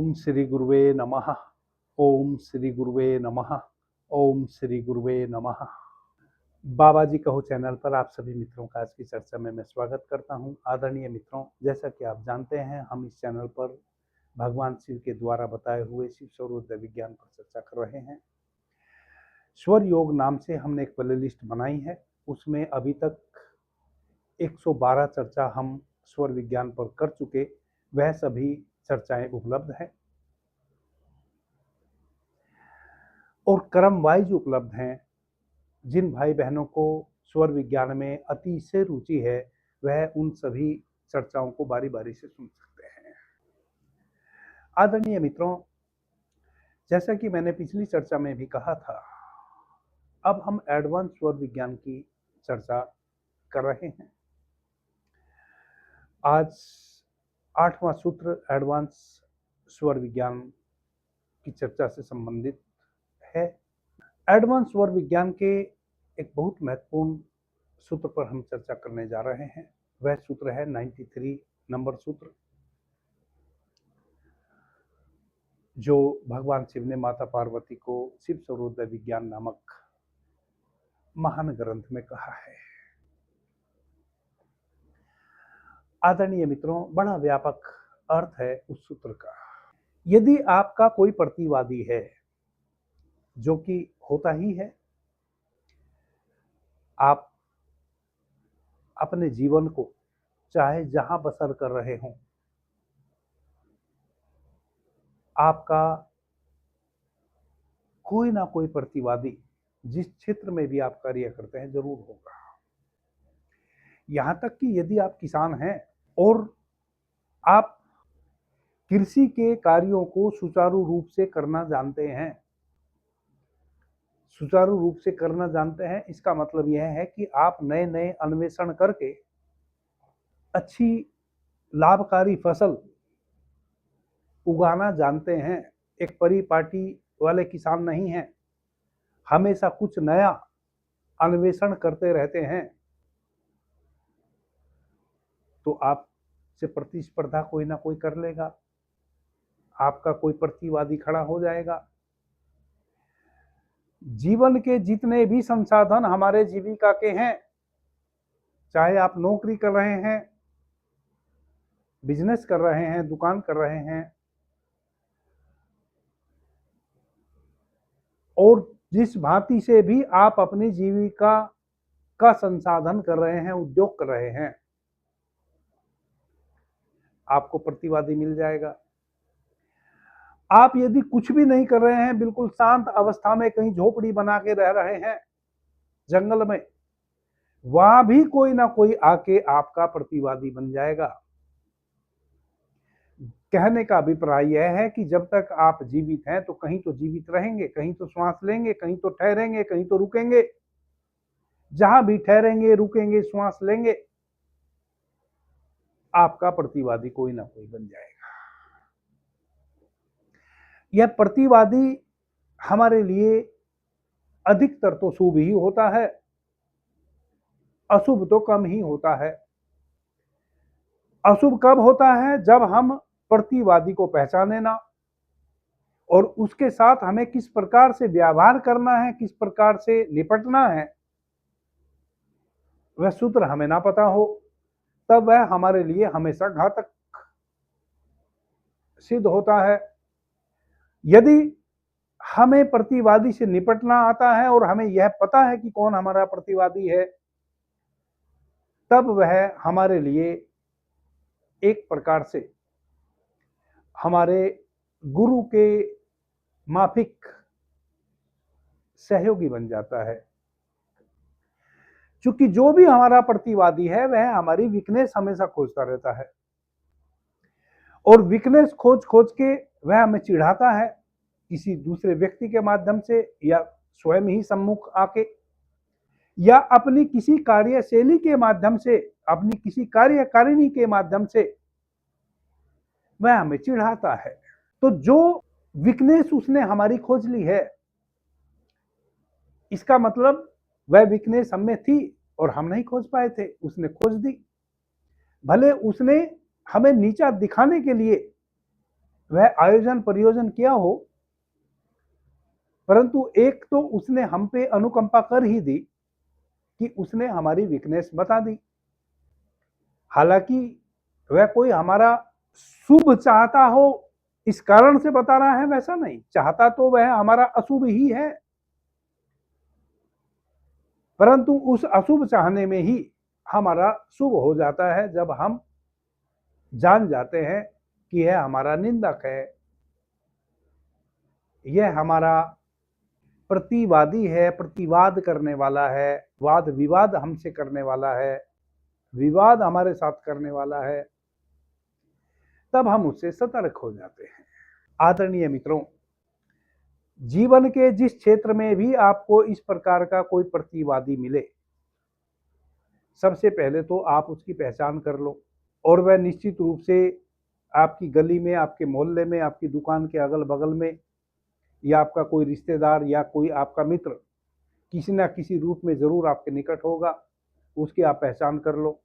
ओम श्री गुरुवे नमः। ओम श्री गुरुवे नमः। ओम श्री गुरुवे नमः। बाबा जी कहो चैनल पर आप सभी मित्रों का आज की चर्चा में मैं स्वागत करता हूं। आदरणीय मित्रों, जैसा कि आप जानते हैं, हम इस चैनल पर भगवान शिव के द्वारा बताए हुए शिव सर्वोदय विज्ञान पर चर्चा कर रहे हैं। स्वर योग नाम से हमने एक प्ले लिस्ट बनाई है, उसमें अभी तक 112 चर्चा हम स्वर विज्ञान पर कर चुके, वह सभी चर्चाएं उपलब्ध हैं और क्रम वाइज उपलब्ध हैं। जिन भाई बहनों को स्वर विज्ञान में अतिशय रुचि है वह उन सभी चर्चाओं को बारी बारी से सुन सकते हैं। आदरणीय मित्रों, जैसा कि मैंने पिछली चर्चा में भी कहा था, अब हम एडवांस स्वर विज्ञान की चर्चा कर रहे हैं। आज 8वां सूत्र एडवांस स्वर विज्ञान की चर्चा से संबंधित है। एडवांस स्वर विज्ञान के एक बहुत महत्वपूर्ण सूत्र पर हम चर्चा करने जा रहे हैं। वह सूत्र है 93 नंबर सूत्र, जो भगवान शिव ने माता पार्वती को शिव सर्वोदय विज्ञान नामक महान ग्रंथ में कहा है। आदरणीय मित्रों, बड़ा व्यापक अर्थ है उस सूत्र का। यदि आपका कोई प्रतिवादी है, जो कि होता ही है, आप अपने जीवन को चाहे जहां बसर कर रहे हों, आपका कोई ना कोई प्रतिवादी जिस क्षेत्र में भी आप कार्य करते हैं जरूर होगा। यहां तक कि यदि आप किसान हैं और आप कृषि के कार्यों को सुचारू रूप से करना जानते हैं, सुचारू रूप से करना जानते हैं, इसका मतलब यह है कि आप नए नए अन्वेषण करके अच्छी लाभकारी फसल उगाना जानते हैं। एक परिपाटी वाले किसान नहीं हैं, हमेशा कुछ नया अन्वेषण करते रहते हैं, तो आपसे प्रतिस्पर्धा कोई ना कोई कर लेगा, आपका कोई प्रतिवादी खड़ा हो जाएगा। जीवन के जितने भी संसाधन हमारे जीविका के हैं, चाहे आप नौकरी कर रहे हैं, बिजनेस कर रहे हैं, दुकान कर रहे हैं, और जिस भांति से भी आप अपनी जीविका का संसाधन कर रहे हैं, उद्योग कर रहे हैं, आपको प्रतिवादी मिल जाएगा। आप यदि कुछ भी नहीं कर रहे हैं, बिल्कुल शांत अवस्था में कहीं झोपड़ी बना के रह रहे हैं जंगल में, वहां भी कोई ना कोई आके आपका प्रतिवादी बन जाएगा। कहने का अभिप्राय यह है कि जब तक आप जीवित हैं तो कहीं तो जीवित रहेंगे, कहीं तो श्वास लेंगे, कहीं तो ठहरेंगे, कहीं तो रुकेंगे। जहां भी ठहरेंगे, रुकेंगे, श्वास लेंगे, आपका प्रतिवादी कोई ना कोई बन जाएगा। यह प्रतिवादी हमारे लिए अधिकतर तो शुभ ही होता है, अशुभ तो कम ही होता है। अशुभ कब होता है? जब हम प्रतिवादी को पहचाने ना, और उसके साथ हमें किस प्रकार से व्यवहार करना है, किस प्रकार से निपटना है, वह सूत्र हमें ना पता हो, तब वह हमारे लिए हमेशा घातक सिद्ध होता है। यदि हमें प्रतिवादी से निपटना आता है और हमें यह पता है कि कौन हमारा प्रतिवादी है, तब वह हमारे लिए एक प्रकार से हमारे गुरु के माफिक सहयोगी बन जाता है। क्योंकि जो भी हमारा प्रतिवादी है वह हमारी वीकनेस हमेशा खोजता रहता है, और वीकनेस खोज खोज के वह हमें चिढ़ाता है, किसी दूसरे व्यक्ति के माध्यम से या स्वयं ही सम्मुख आके, या अपनी किसी कार्यशैली के माध्यम से, अपनी किसी कार्यकारिणी के माध्यम से वह हमें चिढ़ाता है। तो जो वीकनेस उसने हमारी खोज ली है, इसका मतलब वह वीकनेस हम में थी और हम नहीं खोज पाए थे, उसने खोज दी। भले उसने हमें नीचा दिखाने के लिए वह आयोजन प्रयोजन किया हो, परंतु एक तो उसने हम पे अनुकंपा कर ही दी कि उसने हमारी वीकनेस बता दी। हालांकि वह कोई हमारा शुभ चाहता हो इस कारण से बता रहा है, वैसा नहीं चाहता, तो वह हमारा अशुभ ही है, परंतु उस अशुभ चाहने में ही हमारा शुभ हो जाता है जब हम जान जाते हैं कि यह हमारा निंदक है, यह हमारा प्रतिवादी है, प्रतिवाद करने वाला है, वाद विवाद हमसे करने वाला है, विवाद हमारे साथ करने वाला है, तब हम उससे सतर्क हो जाते हैं। आदरणीय मित्रों, जीवन के जिस क्षेत्र में भी आपको इस प्रकार का कोई प्रतिवादी मिले, सबसे पहले तो आप उसकी पहचान कर लो, और वह निश्चित रूप से आपकी गली में, आपके मोहल्ले में, आपकी दुकान के अगल बगल में, या आपका कोई रिश्तेदार या कोई आपका मित्र किसी न किसी रूप में जरूर आपके निकट होगा, उसकी आप पहचान कर लो।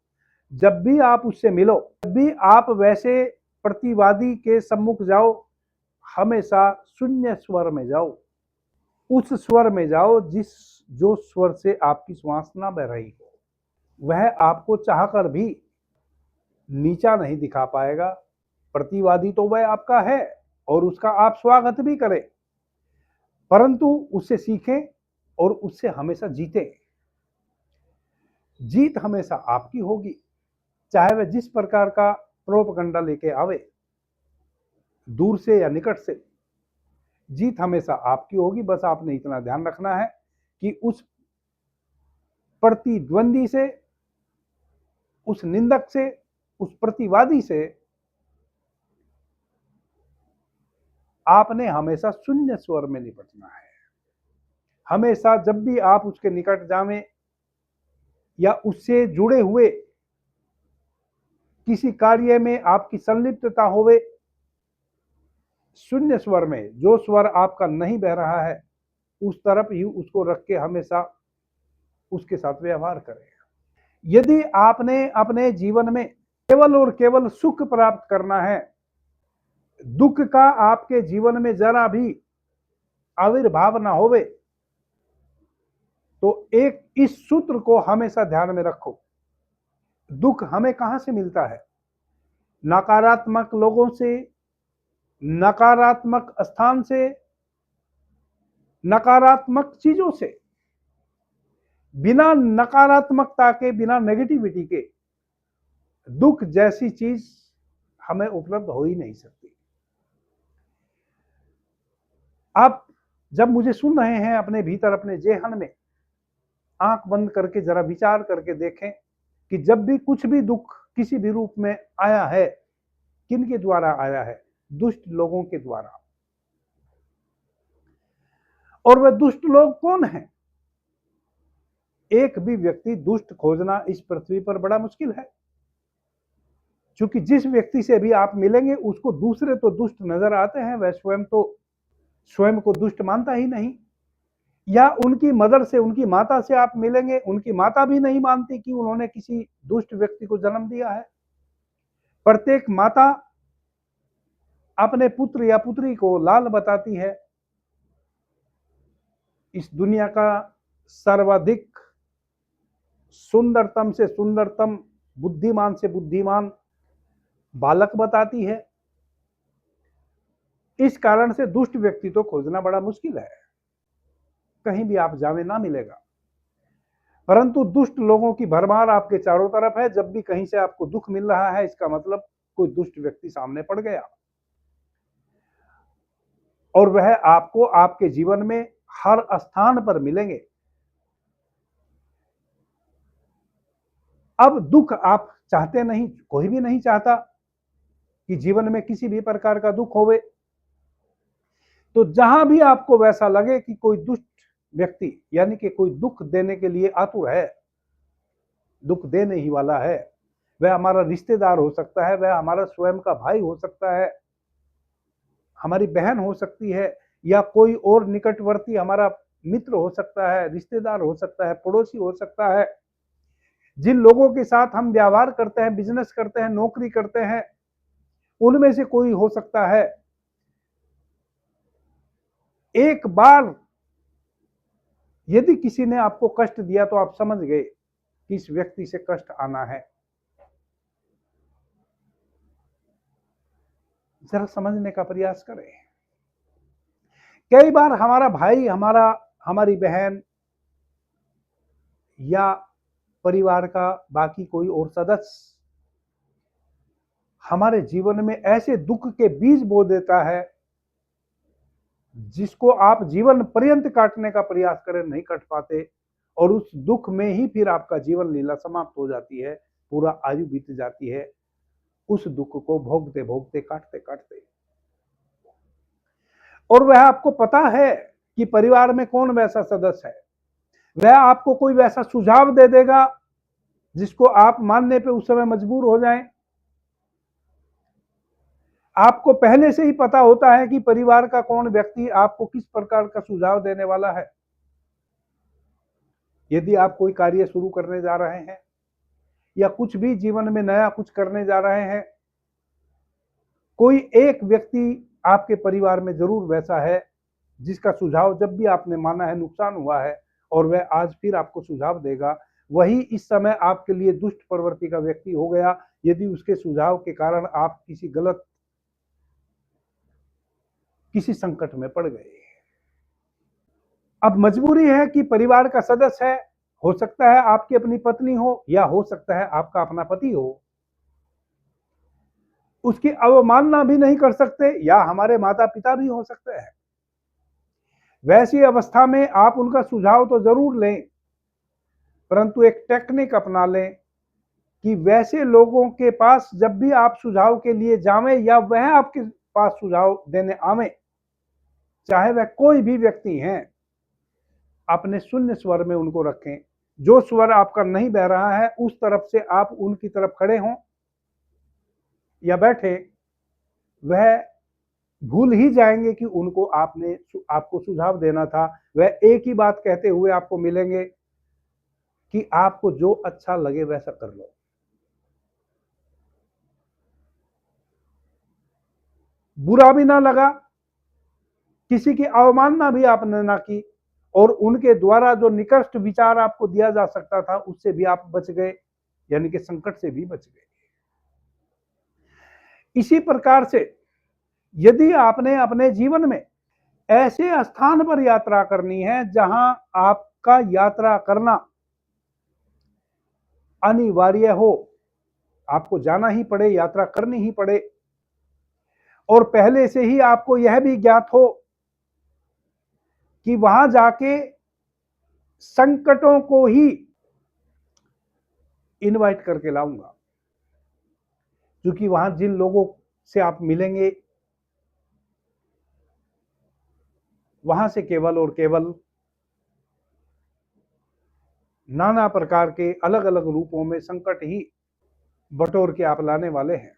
जब भी आप उससे मिलो, जब भी आप वैसे प्रतिवादी के सम्मुख जाओ, हमेशा शून्य स्वर में जाओ, उस स्वर में जाओ जो स्वर से आपकी श्वास ना बह रही हो। वह आपको चाहकर भी नीचा नहीं दिखा पाएगा। प्रतिवादी तो वह आपका है और उसका आप स्वागत भी करें, परंतु उससे सीखें और उससे हमेशा जीतें। जीत हमेशा आपकी होगी, चाहे वह जिस प्रकार का प्रोपगंडा लेके आवे, दूर से या निकट से, जीत हमेशा आपकी होगी। बस आपने इतना ध्यान रखना है कि उस प्रतिद्वंदी से, उस निंदक से, उस प्रतिवादी से आपने हमेशा शून्य स्वर में निपटना है। हमेशा जब भी आप उसके निकट जावें या उससे जुड़े हुए किसी कार्य में आपकी संलिप्तता होवे, शून्य स्वर में, जो स्वर आपका नहीं बह रहा है उस तरफ ही उसको रख के हमेशा उसके साथ व्यवहार करें। यदि आपने अपने जीवन में केवल और केवल सुख प्राप्त करना है, दुख का आपके जीवन में जरा भी आविर्भाव ना होवे, तो एक इस सूत्र को हमेशा ध्यान में रखो। दुख हमें कहां से मिलता है? नकारात्मक लोगों से, नकारात्मक स्थान से, नकारात्मक चीजों से। बिना नकारात्मकता के, बिना नेगेटिविटी के दुख जैसी चीज हमें उपलब्ध हो ही नहीं सकती। आप जब मुझे सुन रहे हैं, अपने भीतर, अपने जेहन में आंख बंद करके जरा विचार करके देखें कि जब भी कुछ भी दुख किसी भी रूप में आया है, किन के द्वारा आया है? दुष्ट लोगों के द्वारा। और वह दुष्ट लोग कौन हैं? एक भी व्यक्ति दुष्ट खोजना इस पृथ्वी पर बड़ा मुश्किल है, क्योंकि जिस व्यक्ति से भी आप मिलेंगे उसको दूसरे तो दुष्ट नजर आते हैं, वह स्वयं तो स्वयं को दुष्ट मानता ही नहीं। या उनकी मदर से, उनकी माता से आप मिलेंगे, उनकी माता भी नहीं मानती कि उन्होंने किसी दुष्ट व्यक्ति को जन्म दिया है। प्रत्येक माता अपने पुत्र या पुत्री को लाल बताती है। इस दुनिया का सर्वाधिक सुंदरतम से सुंदरतम, बुद्धिमान से बुद्धिमान बालक बताती है। इस कारण से दुष्ट व्यक्ति तो खोजना बड़ा मुश्किल है, कहीं भी आप जावे ना मिलेगा। परंतु दुष्ट लोगों की भरमार आपके चारों तरफ है। जब भी कहीं से आपको दुख मिल रहा है, इसका मतलब कोई दुष्ट व्यक्ति सामने पड़ गया, और वह आपको आपके जीवन में हर स्थान पर मिलेंगे। अब दुख आप चाहते नहीं, कोई भी नहीं चाहता कि जीवन में किसी भी प्रकार का दुख होवे। तो जहां भी आपको वैसा लगे कि कोई दुष्ट व्यक्ति, यानी कि कोई दुख देने के लिए आतुर है, दुख देने ही वाला है, वह हमारा रिश्तेदार हो सकता है, वह हमारा स्वयं का भाई हो सकता है, हमारी बहन हो सकती है, या कोई और निकटवर्ती हमारा मित्र हो सकता है, रिश्तेदार हो सकता है, पड़ोसी हो सकता है। जिन लोगों के साथ हम व्यवहार करते हैं, बिजनेस करते हैं, नौकरी करते हैं, उनमें से कोई हो सकता है एक बार यदि किसी ने आपको कष्ट दिया तो आप समझ गए कि इस व्यक्ति से कष्ट आना है। जरा समझने का प्रयास करें। कई बार हमारा भाई, हमारी बहन या परिवार का बाकी कोई और सदस्य हमारे जीवन में ऐसे दुख के बीज बो देता है जिसको आप जीवन पर्यंत काटने का प्रयास करें नहीं कट पाते, और उस दुख में ही फिर आपका जीवन लीला समाप्त हो जाती है, पूरा आयु बीत जाती है उस दुख को भोगते भोगते, काटते काटते। और वह आपको पता है कि परिवार में कौन वैसा सदस्य है, वह आपको कोई वैसा सुझाव दे देगा जिसको आप मानने पे उस समय मजबूर हो जाएं। आपको पहले से ही पता होता है कि परिवार का कौन व्यक्ति आपको किस प्रकार का सुझाव देने वाला है। यदि आप कोई कार्य शुरू करने जा रहे हैं या कुछ भी जीवन में नया कुछ करने जा रहे हैं, कोई एक व्यक्ति आपके परिवार में जरूर वैसा है जिसका सुझाव जब भी आपने माना है नुकसान हुआ है, और वह आज फिर आपको सुझाव देगा। वही इस समय आपके लिए दुष्ट प्रवृत्ति का व्यक्ति हो गया, यदि उसके सुझाव के कारण आप किसी संकट में पड़ गए। अब मजबूरी है कि परिवार का सदस्य है, हो सकता है आपकी अपनी पत्नी हो या हो सकता है आपका अपना पति हो, उसकी अवमानना भी नहीं कर सकते, या हमारे माता पिता भी हो सकते हैं। वैसी अवस्था में आप उनका सुझाव तो जरूर लें, परंतु एक टेक्निक अपना लें कि वैसे लोगों के पास जब भी आप सुझाव के लिए जावें या वह आपके पास सुझाव देने आवे, चाहे वह कोई भी व्यक्ति हैं, अपने शून्य स्वर में उनको रखें। जो स्वर आपका नहीं बह रहा है उस तरफ से आप उनकी तरफ खड़े हों या बैठे, वह भूल ही जाएंगे कि आपको सुझाव देना था। वह एक ही बात कहते हुए आपको मिलेंगे कि आपको जो अच्छा लगे वैसा कर लो। बुरा भी ना लगा, किसी की अवमानना भी आपने ना की, और उनके द्वारा जो निकृष्ट विचार आपको दिया जा सकता था उससे भी आप बच गए, यानी कि संकट से भी बच गए। इसी प्रकार से यदि आपने अपने जीवन में ऐसे स्थान पर यात्रा करनी है जहां आपका यात्रा करना अनिवार्य हो, आपको जाना ही पड़े, यात्रा करनी ही पड़े, और पहले से ही आपको यह भी ज्ञात हो कि वहां जाके संकटों को ही इनवाइट करके लाऊंगा, क्योंकि वहां जिन लोगों से आप मिलेंगे वहां से केवल और केवल नाना प्रकार के अलग अलग रूपों में संकट ही बटोर के आप लाने वाले हैं।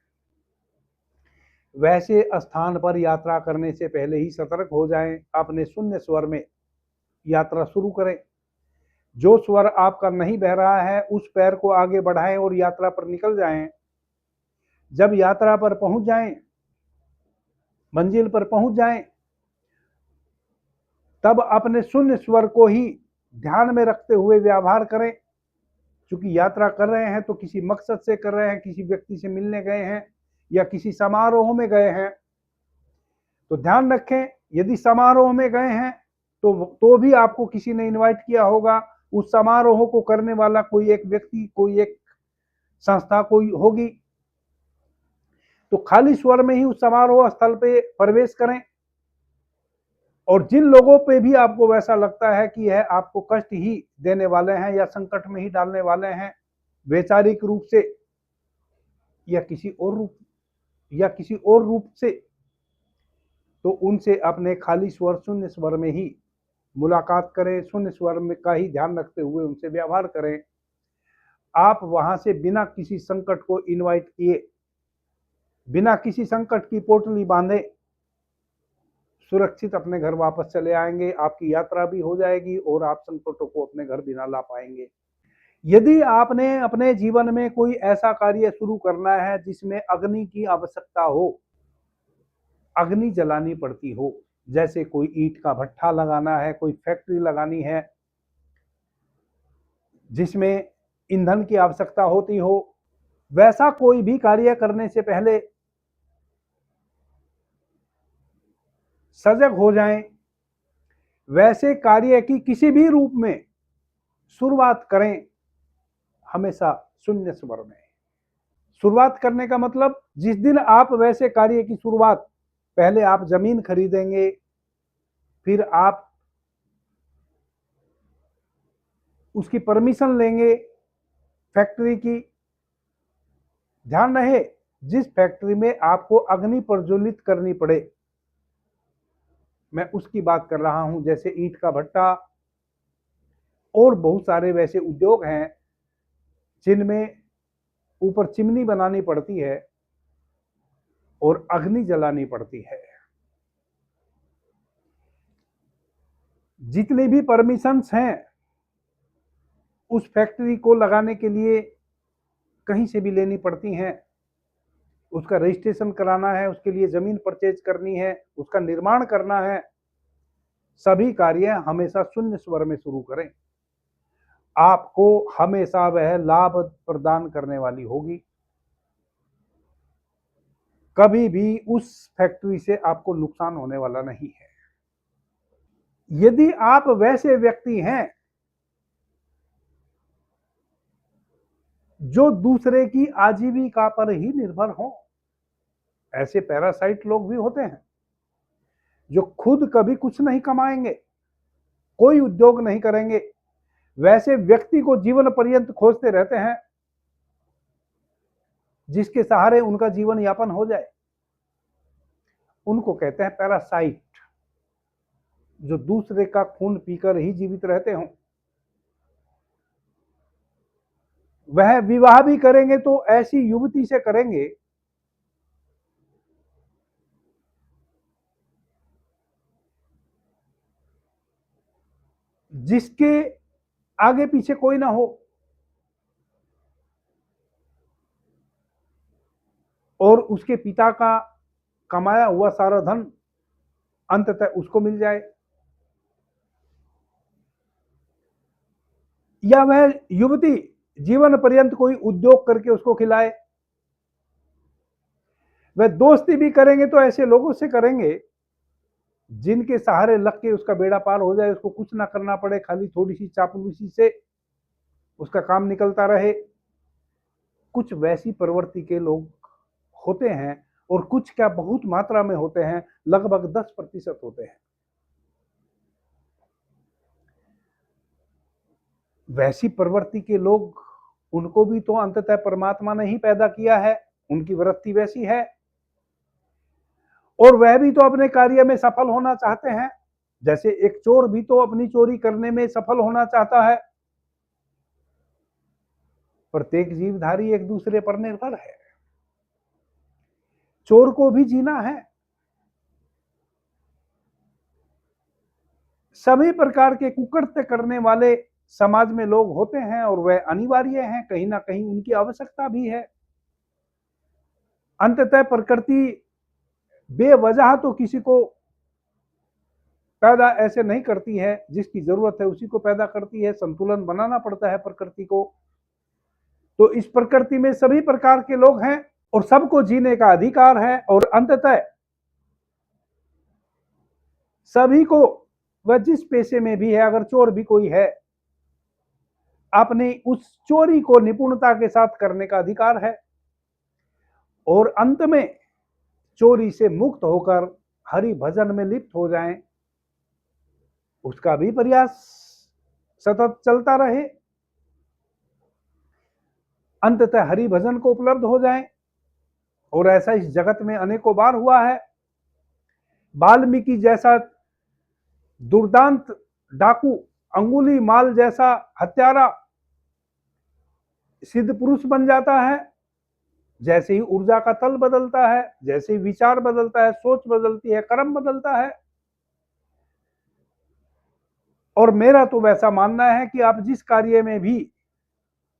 वैसे स्थान पर यात्रा करने से पहले ही सतर्क हो जाएं, अपने शून्य स्वर में यात्रा शुरू करें। जो स्वर आपका नहीं बह रहा है उस पैर को आगे बढ़ाएं और यात्रा पर निकल जाएं। जब यात्रा पर पहुंच जाएं, मंजिल पर पहुंच जाएं, तब अपने शून्य स्वर को ही ध्यान में रखते हुए व्यवहार करें। क्योंकि यात्रा कर रहे हैं तो किसी मकसद से कर रहे हैं, किसी व्यक्ति से मिलने गए हैं या किसी समारोह में गए हैं, तो ध्यान रखें यदि समारोह में गए हैं तो भी आपको किसी ने इनवाइट किया होगा। उस समारोह को करने वाला कोई एक व्यक्ति, कोई एक संस्था कोई होगी, तो खाली स्वर में ही उस समारोह स्थल पे प्रवेश करें। और जिन लोगों पे भी आपको वैसा लगता है कि यह आपको कष्ट ही देने वाले हैं या संकट में ही डालने वाले हैं, वैचारिक रूप से या किसी और रूप से, तो उनसे अपने खाली स्वर, शून्य स्वर में ही मुलाकात करें। शून्य स्वर में का ही ध्यान रखते हुए उनसे व्यवहार करें। आप वहां से बिना किसी संकट को इनवाइट किए, बिना किसी संकट की पोटली बांधे सुरक्षित अपने घर वापस चले आएंगे। आपकी यात्रा भी हो जाएगी और आप संकटों को अपने घर भी ना ला पाएंगे। यदि आपने अपने जीवन में कोई ऐसा कार्य शुरू करना है जिसमें अग्नि की आवश्यकता हो, अग्नि जलानी पड़ती हो, जैसे कोई ईंट का भट्ठा लगाना है, कोई फैक्ट्री लगानी है जिसमें ईंधन की आवश्यकता होती हो, वैसा कोई भी कार्य करने से पहले सजग हो जाएं। वैसे कार्य की किसी भी रूप में शुरुआत करें हमेशा शून्य स्वर में। शुरुआत करने का मतलब जिस दिन आप वैसे कार्य की शुरुआत, पहले आप जमीन खरीदेंगे, फिर आप उसकी परमिशन लेंगे फैक्ट्री की। ध्यान रहे, जिस फैक्ट्री में आपको अग्नि प्रज्वलित करनी पड़े, मैं उसकी बात कर रहा हूं। जैसे ईंट का भट्टा और बहुत सारे वैसे उद्योग हैं जिनमें ऊपर चिमनी बनानी पड़ती है और अग्नि जलानी पड़ती है। जितनी भी परमिशंस हैं उस फैक्ट्री को लगाने के लिए कहीं से भी लेनी पड़ती हैं। उसका रजिस्ट्रेशन कराना है, उसके लिए जमीन परचेज करनी है, उसका निर्माण करना है। सभी कार्य हमेशा शून्य स्वर में शुरू करें। आपको हमेशा वह लाभ प्रदान करने वाली होगी। कभी भी उस फैक्ट्री से आपको नुकसान होने वाला नहीं है। यदि आप वैसे व्यक्ति हैं जो दूसरे की आजीविका पर ही निर्भर हो, ऐसे पैरासाइट लोग भी होते हैं जो खुद कभी कुछ नहीं कमाएंगे, कोई उद्योग नहीं करेंगे, वैसे व्यक्ति को जीवन पर्यंत खोजते रहते हैं जिसके सहारे उनका जीवन यापन हो जाए। उनको कहते हैं पैरासाइट, जो दूसरे का खून पीकर ही जीवित रहते हों। वह विवाह भी करेंगे तो ऐसी युवती से करेंगे जिसके आगे पीछे कोई ना हो और उसके पिता का कमाया हुआ सारा धन अंततः उसको मिल जाए, या वह युवती जीवन पर्यंत कोई उद्योग करके उसको खिलाए। वह दोस्ती भी करेंगे तो ऐसे लोगों से करेंगे जिनके सहारे लग के उसका बेड़ा पार हो जाए, उसको कुछ ना करना पड़े, खाली थोड़ी सी चापलूसी से उसका काम निकलता रहे। कुछ वैसी प्रवृत्ति के लोग होते हैं, और कुछ क्या बहुत मात्रा में होते हैं, लगभग 10% होते हैं। वैसी प्रवृत्ति के लोग, उनको भी तो अंततः परमात्मा ने ही पैदा किया है, उनकी वृत्ति वैसी है और वह भी तो अपने कार्य में सफल होना चाहते हैं। जैसे एक चोर भी तो अपनी चोरी करने में सफल होना चाहता है। प्रत्येक जीवधारी एक दूसरे पर निर्भर है। चोर को भी जीना है। सभी प्रकार के कुकृत्य करने वाले समाज में लोग होते हैं और वह अनिवार्य हैं, कहीं ना कहीं उनकी आवश्यकता भी है। अंततः प्रकृति बेवजह तो किसी को पैदा ऐसे नहीं करती है, जिसकी जरूरत है उसी को पैदा करती है। संतुलन बनाना पड़ता है प्रकृति को। तो इस प्रकृति में सभी प्रकार के लोग हैं और सबको जीने का अधिकार है, और अंततः सभी को, वह जिस पेशे में भी है, अगर चोर भी कोई है, अपनी उस चोरी को निपुणता के साथ करने का अधिकार है, और अंत में चोरी से मुक्त होकर हरि भजन में लिप्त हो जाएं, उसका भी प्रयास सतत चलता रहे, अंततः हरि भजन को उपलब्ध हो जाएं। और ऐसा इस जगत में अनेकों बार हुआ है। वाल्मीकि जैसा दुर्दांत डाकू, अंगुली माल जैसा हत्यारा सिद्ध पुरुष बन जाता है। जैसे ही ऊर्जा का तल बदलता है, जैसे ही विचार बदलता है, सोच बदलती है, कर्म बदलता है। और मेरा तो वैसा मानना है कि आप जिस कार्य में भी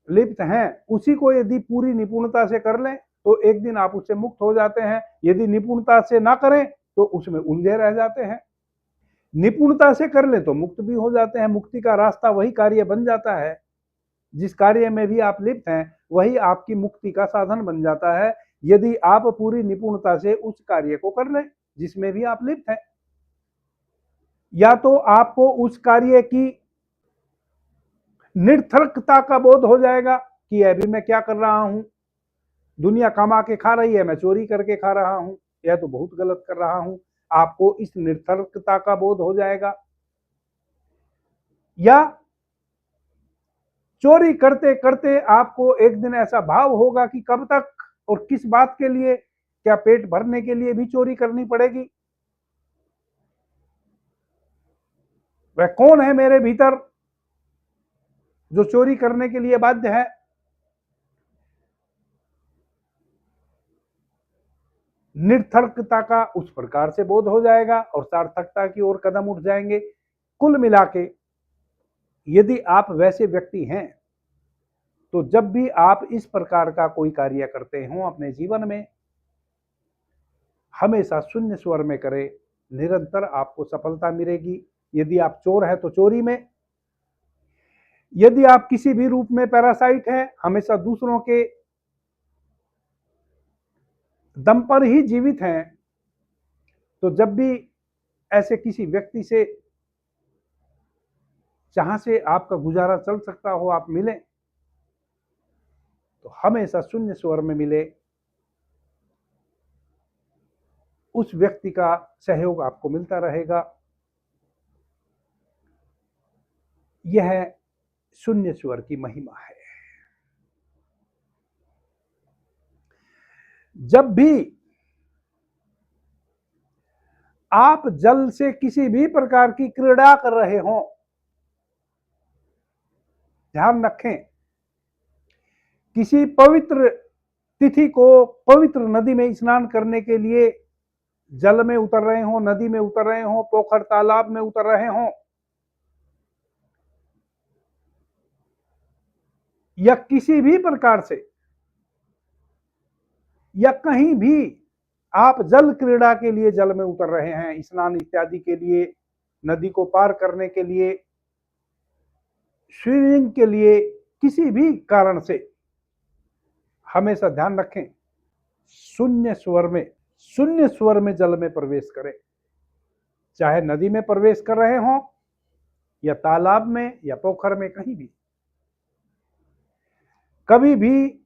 लिप्त हैं, उसी को यदि पूरी निपुणता से कर लें तो एक दिन आप उससे मुक्त हो जाते हैं। यदि निपुणता से ना करें तो उसमें उलझे रह जाते हैं। निपुणता से कर ले तो मुक्त भी हो जाते हैं। मुक्ति का रास्ता वही कार्य बन जाता है, जिस कार्य में भी आप लिप्त हैं वही आपकी मुक्ति का साधन बन जाता है, यदि आप पूरी निपुणता से उस कार्य को कर लें जिसमें भी आप लिप्त हैं। या तो आपको उस कार्य की निरर्थकता का बोध हो जाएगा कि अभी मैं क्या कर रहा हूं, दुनिया कमा के खा रही है, मैं चोरी करके खा रहा हूं, यह तो बहुत गलत कर रहा हूं। आपको इस निरर्थकता का बोध हो जाएगा। या चोरी करते करते आपको एक दिन ऐसा भाव होगा कि कब तक और किस बात के लिए, क्या पेट भरने के लिए भी चोरी करनी पड़ेगी? वह कौन है मेरे भीतर जो चोरी करने के लिए बाध्य है? निरर्थकता का उस प्रकार से बोध हो जाएगा और सार्थकता की ओर कदम उठ जाएंगे। कुल मिला के यदि आप वैसे व्यक्ति हैं तो जब भी आप इस प्रकार का कोई कार्य करते हो अपने जीवन में, हमेशा शून्य स्वर में करें, निरंतर आपको सफलता मिलेगी। यदि आप चोर हैं तो चोरी में, यदि आप किसी भी रूप में पैरासाइट हैं, हमेशा दूसरों के दम पर ही जीवित हैं, तो जब भी ऐसे किसी व्यक्ति से जहां से आपका गुजारा चल सकता हो आप मिले, तो हमेशा शून्य स्वर में मिले। उस व्यक्ति का सहयोग आपको मिलता रहेगा। यह शून्य स्वर की महिमा है। जब भी आप जल से किसी भी प्रकार की क्रीड़ा कर रहे हो, ध्यान रखें, किसी पवित्र तिथि को पवित्र नदी में स्नान करने के लिए जल में उतर रहे हो, नदी में उतर रहे हो, पोखर तालाब में उतर रहे हो, या किसी भी प्रकार से, या कहीं भी आप जल क्रीड़ा के लिए जल में उतर रहे हैं, स्नान इत्यादि के लिए, नदी को पार करने के लिए, स्विमिंग के लिए, किसी भी कारण से, हमेशा ध्यान रखें शून्य स्वर में जल में प्रवेश करें। चाहे नदी में प्रवेश कर रहे हो या तालाब में या पोखर में, कहीं भी, कभी भी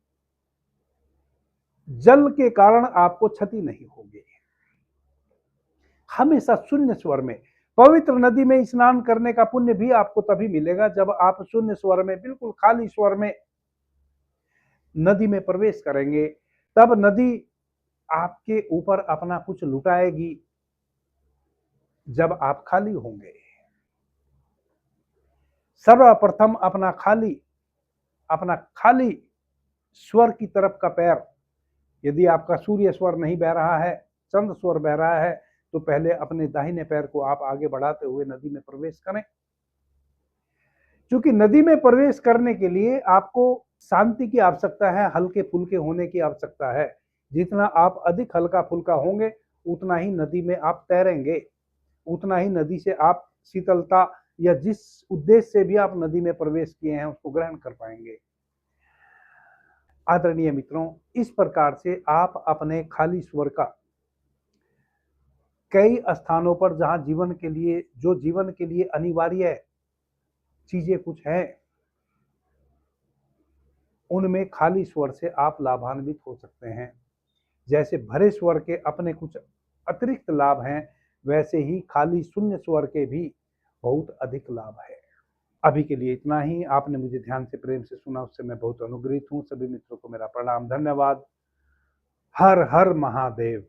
जल के कारण आपको क्षति नहीं होगी। हमेशा शून्य स्वर में, पवित्र नदी में स्नान करने का पुण्य भी आपको तभी मिलेगा जब आप शून्य स्वर में, बिल्कुल खाली स्वर में नदी में प्रवेश करेंगे। तब नदी आपके ऊपर अपना कुछ लुटाएगी जब आप खाली होंगे। सर्वप्रथम अपना खाली स्वर की तरफ का पैर, यदि आपका सूर्य स्वर नहीं बह रहा है, चंद्र स्वर बह रहा है, तो पहले अपने दाहिने पैर को आप आगे बढ़ाते हुए नदी में प्रवेश करें। क्योंकि नदी में प्रवेश करने के लिए आपको शांति की आवश्यकता है, हल्के फुल्के होने की आवश्यकता है। जितना आप अधिक हल्का फुल्का होंगे उतना ही नदी में आप तैरेंगे, उतना ही नदी से आप शीतलता या जिस उद्देश्य से भी आप नदी में प्रवेश किए हैं उसको ग्रहण कर पाएंगे। आदरणीय मित्रों, इस प्रकार से आप अपने खाली स्वर का कई स्थानों पर जहां जीवन के लिए अनिवार्य चीजें कुछ हैं, उनमें खाली स्वर से आप लाभान्वित हो सकते हैं। जैसे भरे स्वर के अपने कुछ अतिरिक्त लाभ हैं, वैसे ही खाली शून्य स्वर के भी बहुत अधिक लाभ है। अभी के लिए इतना ही। आपने मुझे ध्यान से प्रेम से सुना, उससे मैं बहुत अनुग्रहित हूँ। सभी मित्रों को मेरा प्रणाम, धन्यवाद। हर हर महादेव।